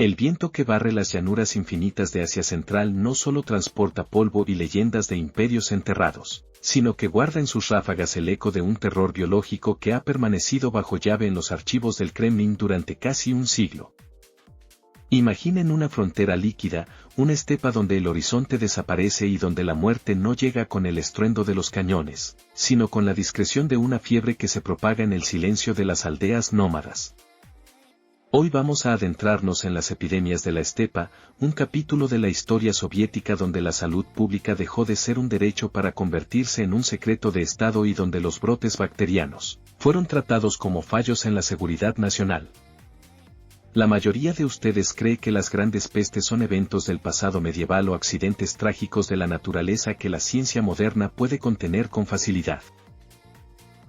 El viento que barre las llanuras infinitas de Asia Central no solo transporta polvo y leyendas de imperios enterrados, sino que guarda en sus ráfagas el eco de un terror biológico que ha permanecido bajo llave en los archivos del Kremlin durante casi un siglo. Imaginen una frontera líquida, una estepa donde el horizonte desaparece y donde la muerte no llega con el estruendo de los cañones, sino con la discreción de una fiebre que se propaga en el silencio de las aldeas nómadas. Hoy vamos a adentrarnos en las epidemias de la estepa, un capítulo de la historia soviética donde la salud pública dejó de ser un derecho para convertirse en un secreto de Estado y donde los brotes bacterianos fueron tratados como fallos en la seguridad nacional. La mayoría de ustedes cree que las grandes pestes son eventos del pasado medieval o accidentes trágicos de la naturaleza que la ciencia moderna puede contener con facilidad.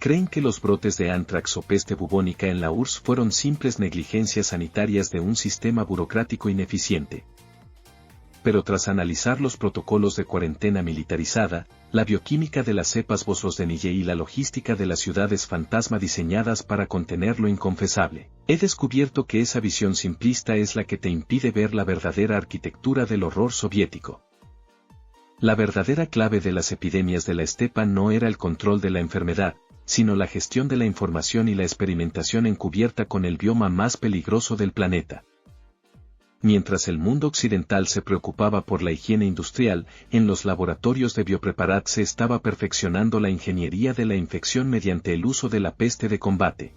Creen que los brotes de ántrax o peste bubónica en la URSS fueron simples negligencias sanitarias de un sistema burocrático ineficiente. Pero tras analizar los protocolos de cuarentena militarizada, la bioquímica de las cepas Bosrosdenille y la logística de las ciudades fantasma diseñadas para contener lo inconfesable, he descubierto que esa visión simplista es la que te impide ver la verdadera arquitectura del horror soviético. La verdadera clave de las epidemias de la estepa no era el control de la enfermedad, sino la gestión de la información y la experimentación encubierta con el bioma más peligroso del planeta. Mientras el mundo occidental se preocupaba por la higiene industrial, en los laboratorios de Biopreparat se estaba perfeccionando la ingeniería de la infección mediante el uso de la peste de combate.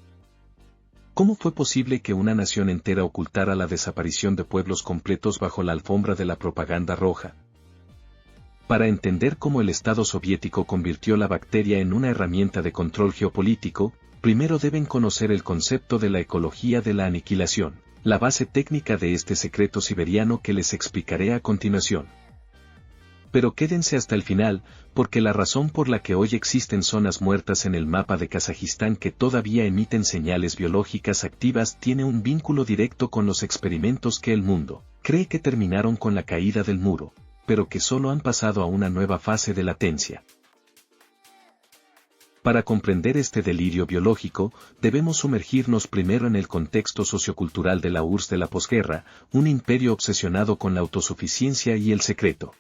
¿Cómo fue posible que una nación entera ocultara la desaparición de pueblos completos bajo la alfombra de la propaganda roja? Para entender cómo el Estado soviético convirtió la bacteria en una herramienta de control geopolítico, primero deben conocer el concepto de la ecología de la aniquilación, la base técnica de este secreto siberiano que les explicaré a continuación. Pero quédense hasta el final, porque la razón por la que hoy existen zonas muertas en el mapa de Kazajistán que todavía emiten señales biológicas activas tiene un vínculo directo con los experimentos que el mundo cree que terminaron con la caída del muro, pero que solo han pasado a una nueva fase de latencia. Para comprender este delirio biológico, debemos sumergirnos primero en el contexto sociocultural de la URSS de la posguerra, un imperio obsesionado con la autosuficiencia y el secreto.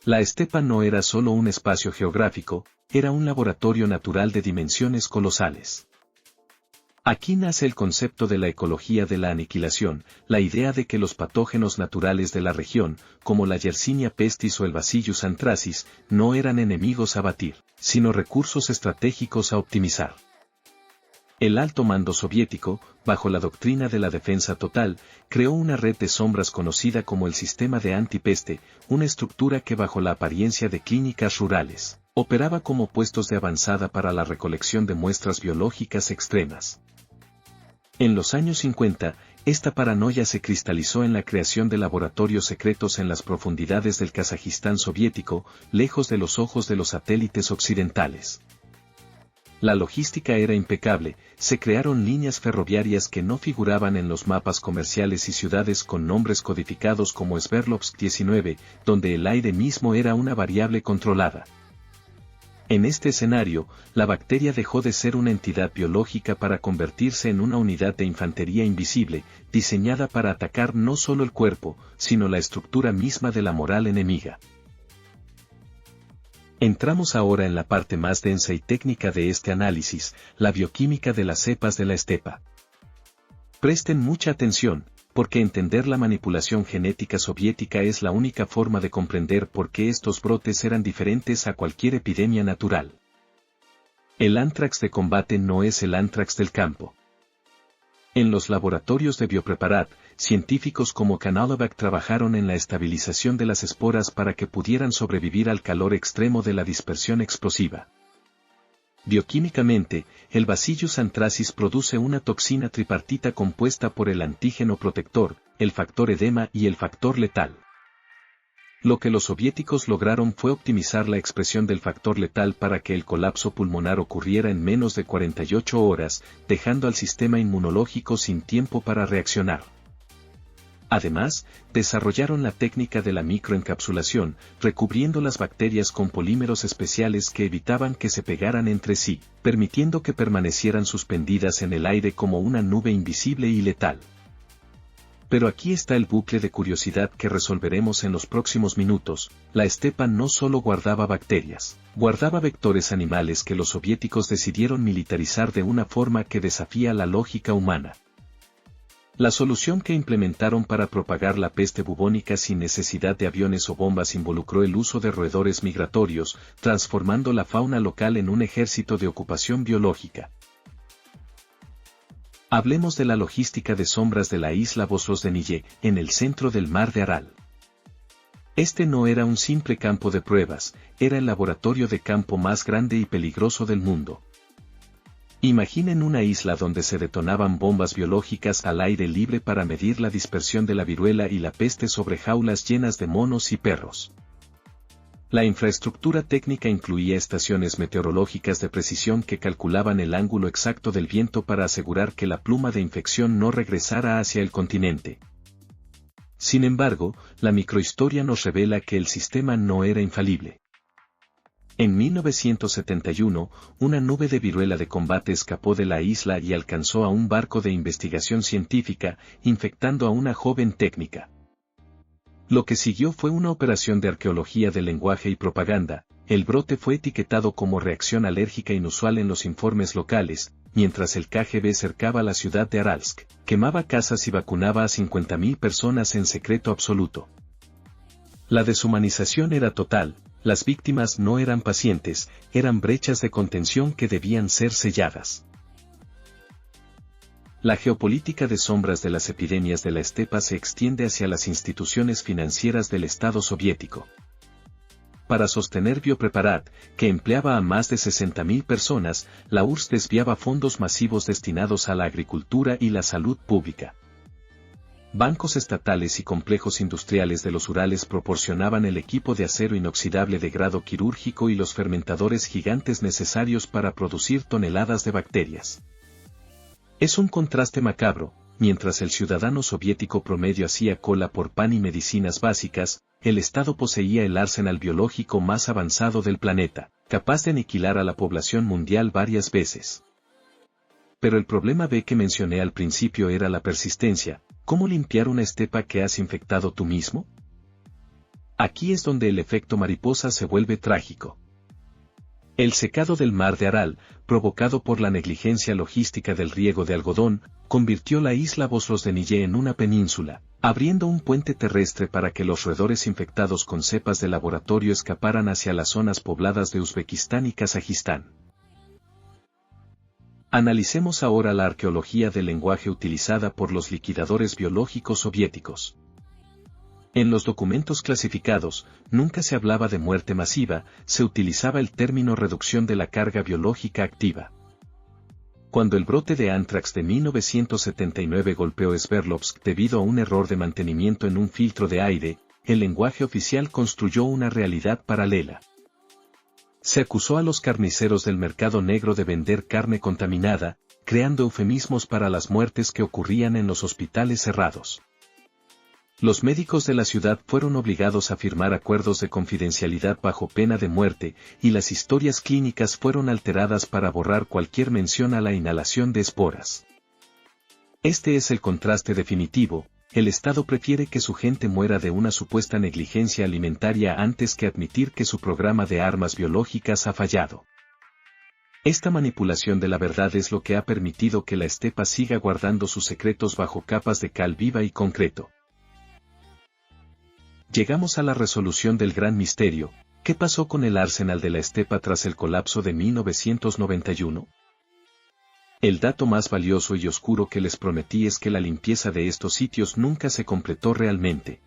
La estepa no era solo un espacio geográfico, era un laboratorio natural de dimensiones colosales. Aquí nace el concepto de la ecología de la aniquilación, la idea de que los patógenos naturales de la región, como la Yersinia pestis o el Bacillus anthracis, no eran enemigos a batir, sino recursos estratégicos a optimizar. El alto mando soviético, bajo la doctrina de la defensa total, creó una red de sombras conocida como el sistema de antipeste, una estructura que bajo la apariencia de clínicas rurales, operaba como puestos de avanzada para la recolección de muestras biológicas extremas. En los años 50, esta paranoia se cristalizó en la creación de laboratorios secretos en las profundidades del Kazajistán soviético, lejos de los ojos de los satélites occidentales. La logística era impecable, se crearon líneas ferroviarias que no figuraban en los mapas comerciales y ciudades con nombres codificados como Sverdlovsk 19, donde el aire mismo era una variable controlada. En este escenario, la bacteria dejó de ser una entidad biológica para convertirse en una unidad de infantería invisible, diseñada para atacar no solo el cuerpo, sino la estructura misma de la moral enemiga. Entramos ahora en la parte más densa y técnica de este análisis, la bioquímica de las cepas de la estepa. Presten mucha atención, porque entender la manipulación genética soviética es la única forma de comprender por qué estos brotes eran diferentes a cualquier epidemia natural. El ántrax de combate no es el ántrax del campo. En los laboratorios de Biopreparat, científicos como Kanalovac trabajaron en la estabilización de las esporas para que pudieran sobrevivir al calor extremo de la dispersión explosiva. Bioquímicamente, el Bacillus anthracis produce una toxina tripartita compuesta por el antígeno protector, el factor edema y el factor letal. Lo que los soviéticos lograron fue optimizar la expresión del factor letal para que el colapso pulmonar ocurriera en menos de 48 horas, dejando al sistema inmunológico sin tiempo para reaccionar. Además, desarrollaron la técnica de la microencapsulación, recubriendo las bacterias con polímeros especiales que evitaban que se pegaran entre sí, permitiendo que permanecieran suspendidas en el aire como una nube invisible y letal. Pero aquí está el bucle de curiosidad que resolveremos en los próximos minutos. La estepa no solo guardaba bacterias, guardaba vectores animales que los soviéticos decidieron militarizar de una forma que desafía la lógica humana. La solución que implementaron para propagar la peste bubónica sin necesidad de aviones o bombas involucró el uso de roedores migratorios, transformando la fauna local en un ejército de ocupación biológica. Hablemos de la logística de sombras de la isla Vozdeniye, en el centro del mar de Aral. Este no era un simple campo de pruebas, era el laboratorio de campo más grande y peligroso del mundo. Imaginen una isla donde se detonaban bombas biológicas al aire libre para medir la dispersión de la viruela y la peste sobre jaulas llenas de monos y perros. La infraestructura técnica incluía estaciones meteorológicas de precisión que calculaban el ángulo exacto del viento para asegurar que la pluma de infección no regresara hacia el continente. Sin embargo, la microhistoria nos revela que el sistema no era infalible. En 1971, una nube de viruela de combate escapó de la isla y alcanzó a un barco de investigación científica, infectando a una joven técnica. Lo que siguió fue una operación de arqueología del lenguaje y propaganda. El brote fue etiquetado como reacción alérgica inusual en los informes locales, mientras el KGB cercaba la ciudad de Aralsk, quemaba casas y vacunaba a 50.000 personas en secreto absoluto. La deshumanización era total, las víctimas no eran pacientes, eran brechas de contención que debían ser selladas. La geopolítica de sombras de las epidemias de la estepa se extiende hacia las instituciones financieras del Estado soviético. Para sostener Biopreparat, que empleaba a más de 60.000 personas, la URSS desviaba fondos masivos destinados a la agricultura y la salud pública. Bancos estatales y complejos industriales de los Urales proporcionaban el equipo de acero inoxidable de grado quirúrgico y los fermentadores gigantes necesarios para producir toneladas de bacterias. Es un contraste macabro, mientras el ciudadano soviético promedio hacía cola por pan y medicinas básicas, el Estado poseía el arsenal biológico más avanzado del planeta, capaz de aniquilar a la población mundial varias veces. Pero el problema B que mencioné al principio era la persistencia. ¿Cómo limpiar una estepa que has infectado tú mismo? Aquí es donde el efecto mariposa se vuelve trágico. El secado del mar de Aral, provocado por la negligencia logística del riego de algodón, convirtió la isla Vozdeniye en una península, abriendo un puente terrestre para que los roedores infectados con cepas de laboratorio escaparan hacia las zonas pobladas de Uzbekistán y Kazajistán. Analicemos ahora la arqueología del lenguaje utilizada por los liquidadores biológicos soviéticos. En los documentos clasificados, nunca se hablaba de muerte masiva, se utilizaba el término reducción de la carga biológica activa. Cuando el brote de Anthrax de 1979 golpeó Sverdlovsk debido a un error de mantenimiento en un filtro de aire, el lenguaje oficial construyó una realidad paralela. Se acusó a los carniceros del mercado negro de vender carne contaminada, creando eufemismos para las muertes que ocurrían en los hospitales cerrados. Los médicos de la ciudad fueron obligados a firmar acuerdos de confidencialidad bajo pena de muerte, y las historias clínicas fueron alteradas para borrar cualquier mención a la inhalación de esporas. Este es el contraste definitivo. El Estado prefiere que su gente muera de una supuesta negligencia alimentaria antes que admitir que su programa de armas biológicas ha fallado. Esta manipulación de la verdad es lo que ha permitido que la estepa siga guardando sus secretos bajo capas de cal viva y concreto. Llegamos a la resolución del gran misterio. ¿Qué pasó con el arsenal de la estepa tras el colapso de 1991? El dato más valioso y oscuro que les prometí es que la limpieza de estos sitios nunca se completó realmente.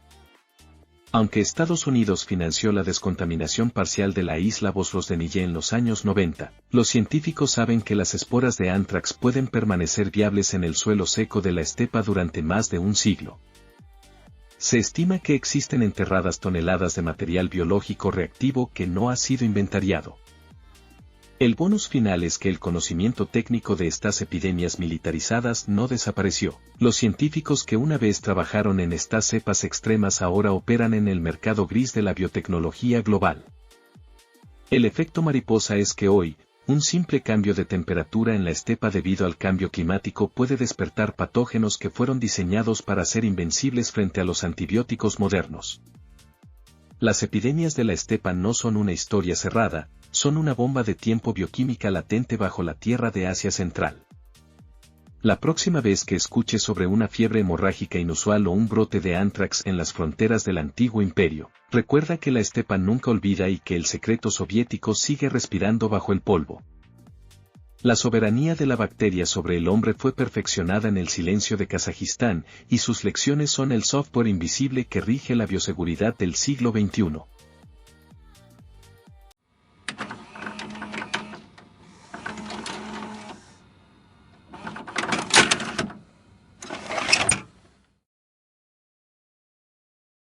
Aunque Estados Unidos financió la descontaminación parcial de la isla Vozdeniye en los años 90, los científicos saben que las esporas de Anthrax pueden permanecer viables en el suelo seco de la estepa durante más de un siglo. Se estima que existen enterradas toneladas de material biológico reactivo que no ha sido inventariado. El bonus final es que el conocimiento técnico de estas epidemias militarizadas no desapareció. Los científicos que una vez trabajaron en estas cepas extremas ahora operan en el mercado gris de la biotecnología global. El efecto mariposa es que hoy, Un simple cambio de temperatura en la estepa debido al cambio climático puede despertar patógenos que fueron diseñados para ser invencibles frente a los antibióticos modernos. Las epidemias de la estepa no son una historia cerrada, son una bomba de tiempo bioquímica latente bajo la tierra de Asia Central. La próxima vez que escuches sobre una fiebre hemorrágica inusual o un brote de ántrax en las fronteras del antiguo imperio, recuerda que la estepa nunca olvida y que el secreto soviético sigue respirando bajo el polvo. La soberanía de la bacteria sobre el hombre fue perfeccionada en el silencio de Kazajistán, y sus lecciones son el software invisible que rige la bioseguridad del siglo XXI.